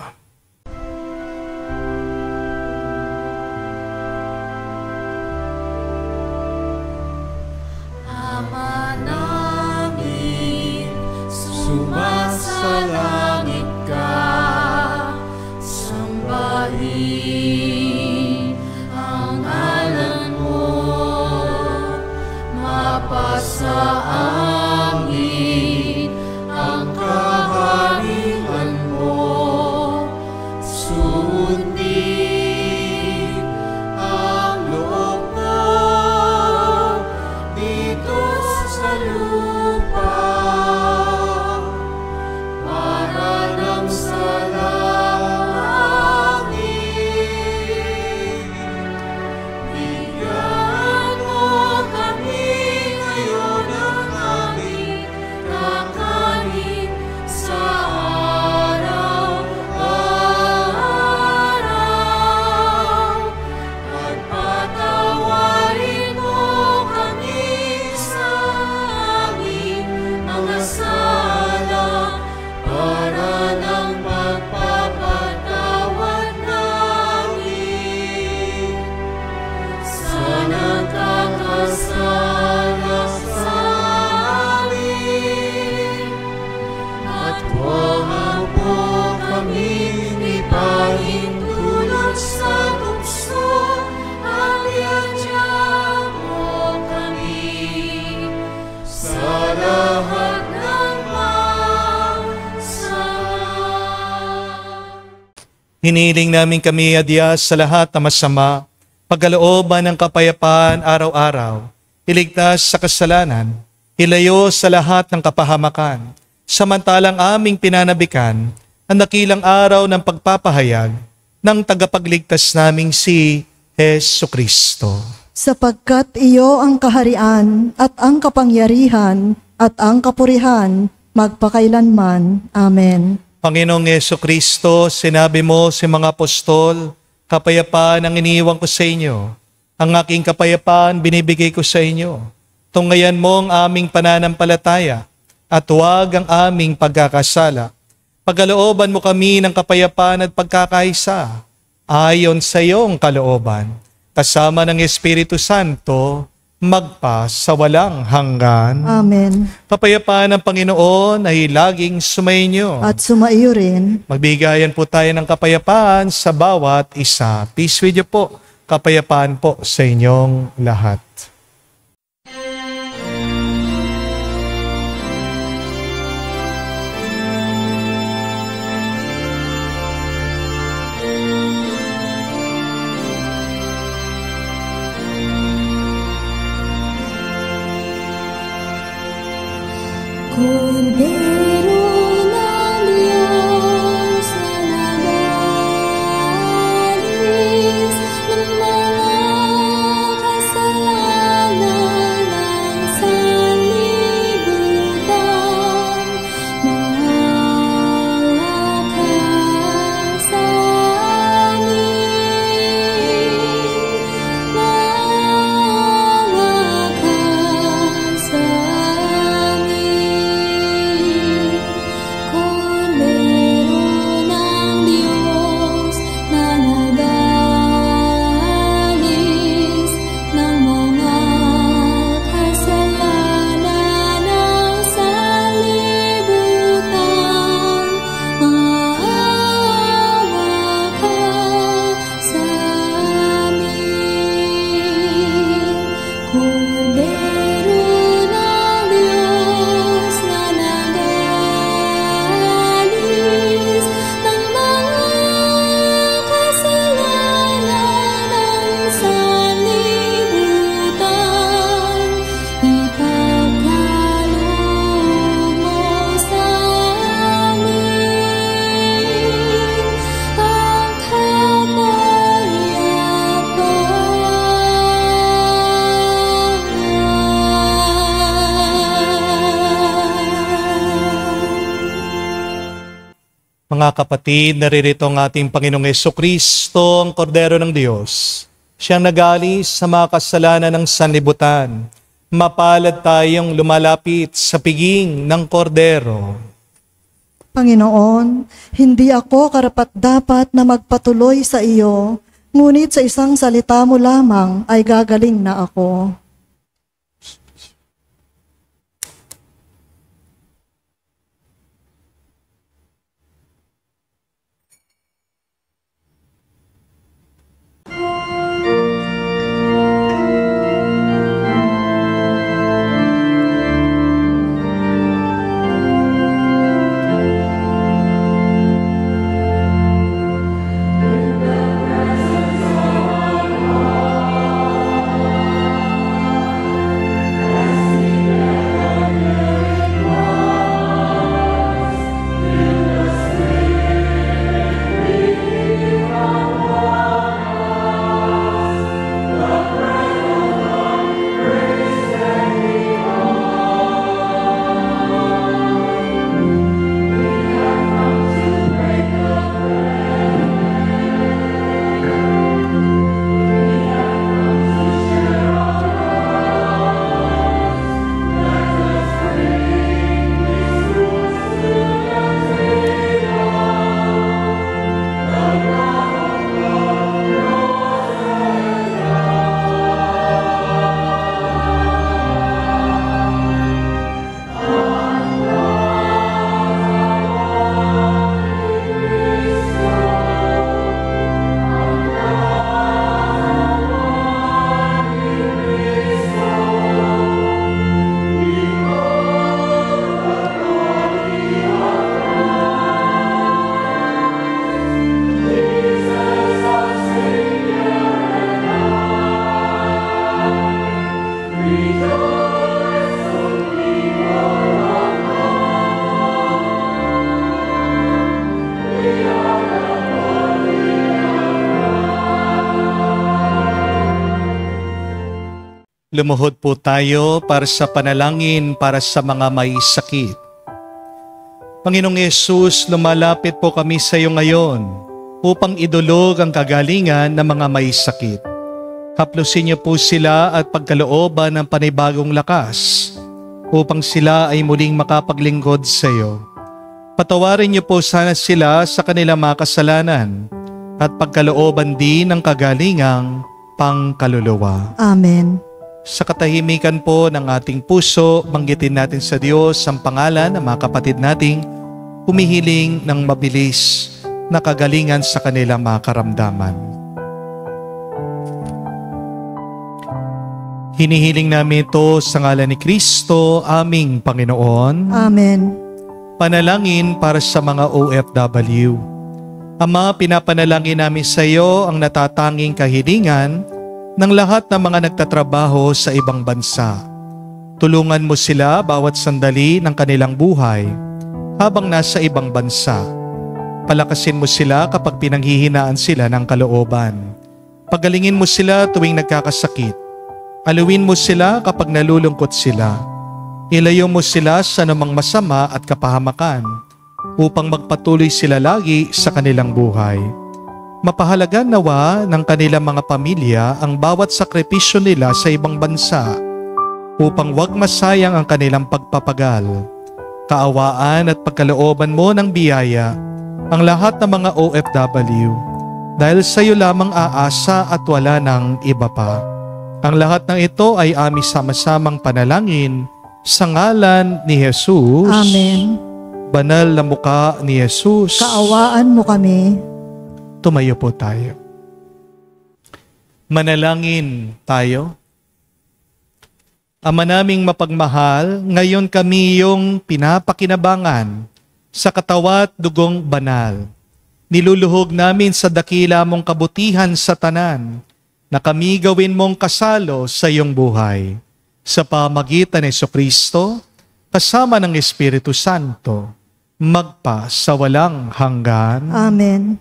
Ama namin, sumasalangit ka, sambahin ang ngalan mo, mapasa amin ang kaharian mo, sundin ang loob mo dito sa lupa, para lang sa langit. Bigyan mo kami ngayon ng aming kakanin sa araw-araw, at patawarin mo kami sa aming mga sala, para ng pagpapatawad namin sa nagkakasala sa amin. At huwag mo kaming ipahintulot sa tukso, at iadya mo kami sa lahat ng masama. Hiniling namin kami adyas sa lahat na masama, pagkalooban ng kapayapaan araw-araw, iligtas sa kasalanan, ilayo sa lahat ng kapahamakan, samantalang aming pinanabikan ang dakilang araw ng pagpapahayag ng tagapagligtas naming si Heso Kristo. Sapagkat iyo ang kaharian at ang kapangyarihan at ang kapurihan magpakailanman. Amen. Panginoong Heso Kristo, sinabi mo sa mga apostol, kapayapaan ang iniiwan ko sa inyo. Ang aking kapayapaan binibigay ko sa inyo. Tunghayan mo ang aming pananampalataya at huwag ang aming pagkakasala. Pagkalooban mo kami ng kapayapaan at pagkakaisa ayon sa iyong kalooban, kasama ng Espiritu Santo, magpa sa walang hanggan. Amen. Kapayapaan ng Panginoon ay laging sumainyo. At sumaiyo rin. Magbigayan po tayo ng kapayapaan sa bawat isa. Peace with you po. Kapayapaan po sa inyong lahat. Cordero ng Diyos na nagalis ng mga kasalanan ng sanlibutan, maawa ka sa amin, maawa ka sa amin. Cordero ng Diyos na nagalis ng mga kasalanan ng sanlibutan, maawa ka sa amin. Cordero ng Diyos na nagalis ng mga kasalanan ng sanlibutan, ipagkaloob mo sa amin ang kapayapaan. Mga kapatid, naririto ang ating Panginoong Jesucristo, ang Kordero ng Diyos. Siyang nag-aalis sa mga kasalanan ng sanlibutan. Mapalad tayong lumalapit sa piging ng Kordero. Panginoon, hindi ako karapat-dapat na magpatuloy sa iyo, ngunit sa isang salita mo lamang ay gagaling na ako. Lumuhod po tayo para sa panalangin para sa mga may sakit. Panginoong Yesus, lumalapit po kami sa iyo ngayon upang idulog ang kagalingan ng mga may sakit. Haplusin niyo po sila at pagkalooban ng panibagong lakas upang sila ay muling makapaglingkod sa iyo. Patawarin niyo po sana sila sa kanilang mga kasalanan at pagkalooban din ng kagalingang pangkaluluwa. Amen. Sa katahimikan po ng ating puso, banggitin natin sa Diyos ang pangalan ng mga kapatid nating humihiling ng mabilis na kagalingan sa kanilang mga karamdaman. Hinihiling namin ito sa ngalan ni Kristo, aming Panginoon. Amen. Panalangin para sa mga OFW. Ama, pinapanalangin namin sa iyo ang natatanging kahilingan ng lahat ng mga nagtatrabaho sa ibang bansa. Tulungan mo sila bawat sandali ng kanilang buhay habang nasa ibang bansa. Palakasin mo sila kapag pinanghihinaan sila ng kalooban. Pagalingin mo sila tuwing nagkakasakit. Aluin mo sila kapag nalulungkot sila. Ilayo mo sila sa anumang masama at kapahamakan upang magpatuloy sila lagi sa kanilang buhay. Mapahalagan nawa ng kanilang mga pamilya ang bawat sakripisyo nila sa ibang bansa upang wag masayang ang kanilang pagpapagal. Kaawaan at pagkalooban mo ng biyaya ang lahat ng mga OFW dahil sa iyo lamang aasa at wala ng iba pa. Ang lahat ng ito ay aming sama-samang panalangin sa ngalan ni Jesus. Amen. Banal na mukha ni Jesus. Kaawaan mo kami. Tumayo po tayo. Manalangin tayo. Ama naming mapagmahal, ngayon kami yung pinapakinabangan sa katawa't dugong banal. Niluluhog namin sa dakila mong kabutihan sa tanan na kami gawin mong kasalo sa iyong buhay. Sa pamagitan ni Jesucristo, kasama ng Espiritu Santo, magpa sa walang hanggan. Amen.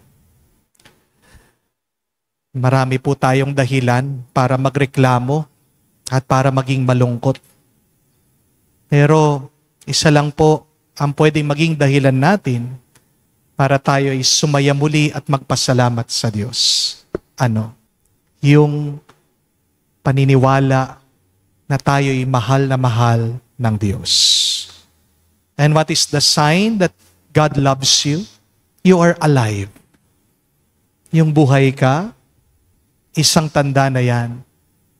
Marami po tayong dahilan para magreklamo at para maging malungkot. Pero isa lang po ang pwedeng maging dahilan natin para tayo ay sumaya muli at magpasalamat sa Diyos. Ano? Yung paniniwala na tayo ay mahal na mahal ng Diyos. And what is the sign that God loves you? You are alive. Yung buhay ka, isang tanda na yan,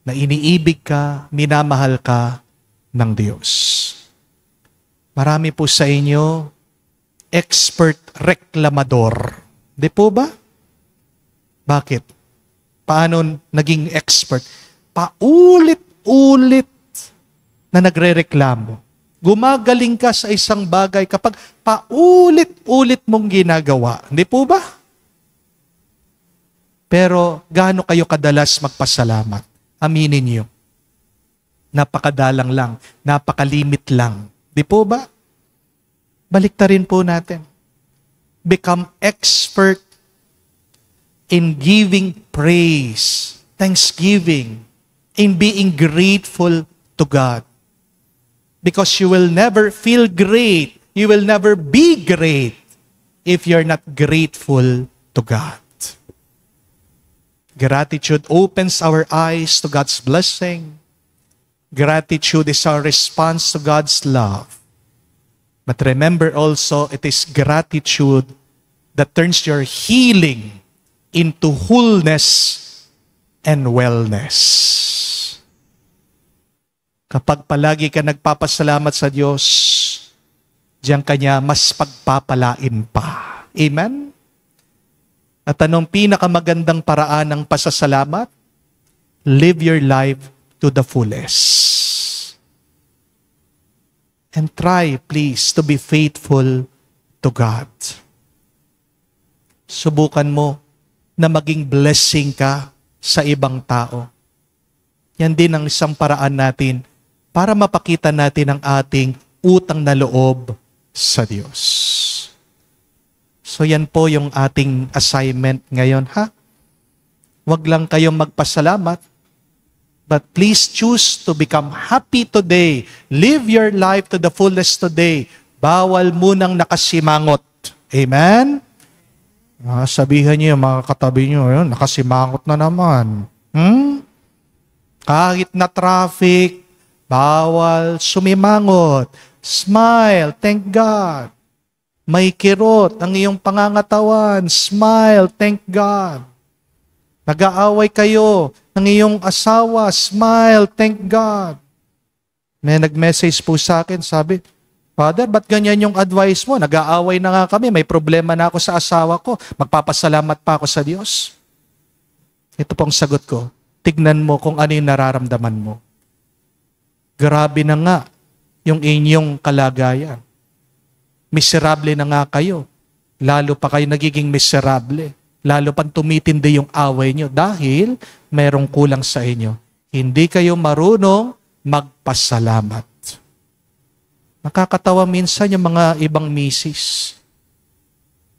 na iniibig ka, minamahal ka ng Diyos. Marami po sa inyo, expert reklamador. Di po ba? Bakit? Paano naging expert? Paulit-ulit na nagre-reklamo. Gumagaling ka sa isang bagay kapag paulit-ulit mong ginagawa. Hindi po ba? Pero gaano kayo kadalas magpasalamat? Aminin niyo. Napakadalang lang, napakalimit lang. Di po ba? Baliktarin po natin. Become expert in giving praise, thanksgiving, in being grateful to God. Because you will never feel great, you will never be great if you're not grateful to God. Gratitude opens our eyes to God's blessing. Gratitude is our response to God's love. But remember also, it is gratitude that turns your healing into wholeness and wellness. Kapag palagi ka nagpapasalamat sa Diyos, diyan kanya mas pagpapalain pa. Amen? At anong pinakamagandang paraan ng pasasalamat? Live your life to the fullest. And try, please, to be faithful to God. Subukan mo na maging blessing ka sa ibang tao. Yan din ang isang paraan natin para mapakita natin ang ating utang na loob sa Diyos. So yan po yung ating assignment ngayon, ha? Huwag lang kayong magpasalamat, but please choose to become happy today. Live your life to the fullest today. Bawal munang nakasimangot. Amen? Sabihan niyo, mga katabi niyo, yun, nakasimangot na naman. Kahit na traffic, bawal sumimangot. Smile, thank God. May kirot ang iyong pangangatawan. Smile, thank God. Nag-aaway kayo ng iyong asawa. Smile, thank God. May nag-message po sa akin, sabi, Father, ba't ganyan yung advice mo? Nag-aaway na nga kami, may problema na ako sa asawa ko. Magpapasalamat pa ako sa Diyos. Ito pong sagot ko. Tignan mo kung ano yung nararamdaman mo. Grabe na nga yung inyong kalagayan. Miserable na nga kayo. Lalo pa kayo nagiging miserable. Lalo pang tumitindi yung away nyo dahil merong kulang sa inyo. Hindi kayo marunong magpasalamat. Nakakatawa minsan yung mga ibang misis.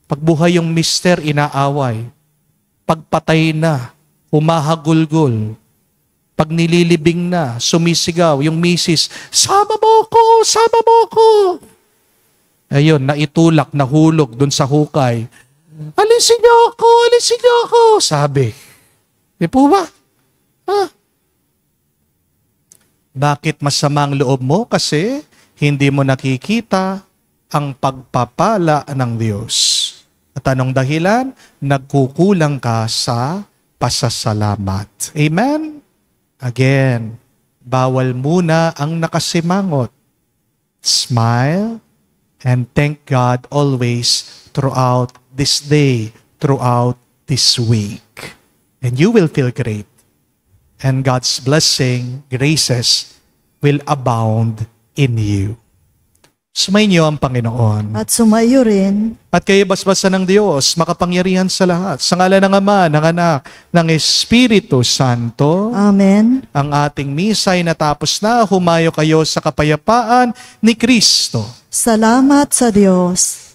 Pagbuhay yung mister, inaaway. Pagpatay na, humahagulgol. Pag nililibing na, sumisigaw, yung misis, sama mo ko, sama mo ko. Ayun, naitulak, nahulog dun sa hukay. Alisin niyo ako, sabi. Di po ba? Bakit masamang loob mo? Kasi hindi mo nakikita ang pagpapala ng Diyos. At anong dahilan? Nagkukulang ka sa pasasalamat. Amen? Again, bawal muna ang nakasimangot. Smile and thank God always throughout this day, throughout this week. And you will feel great. And God's blessing, graces, will abound in you. Sumainyo ang Panginoon. At sumayo rin At kayo basbasan ng Diyos, makapangyarihan sa lahat. Sa ngalan ng Ama, ng Anak, ng Espiritu Santo. Amen. Ang ating misa ay natapos na. Humayo kayo sa kapayapaan ni Kristo. Salamat sa Diyos.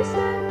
Praise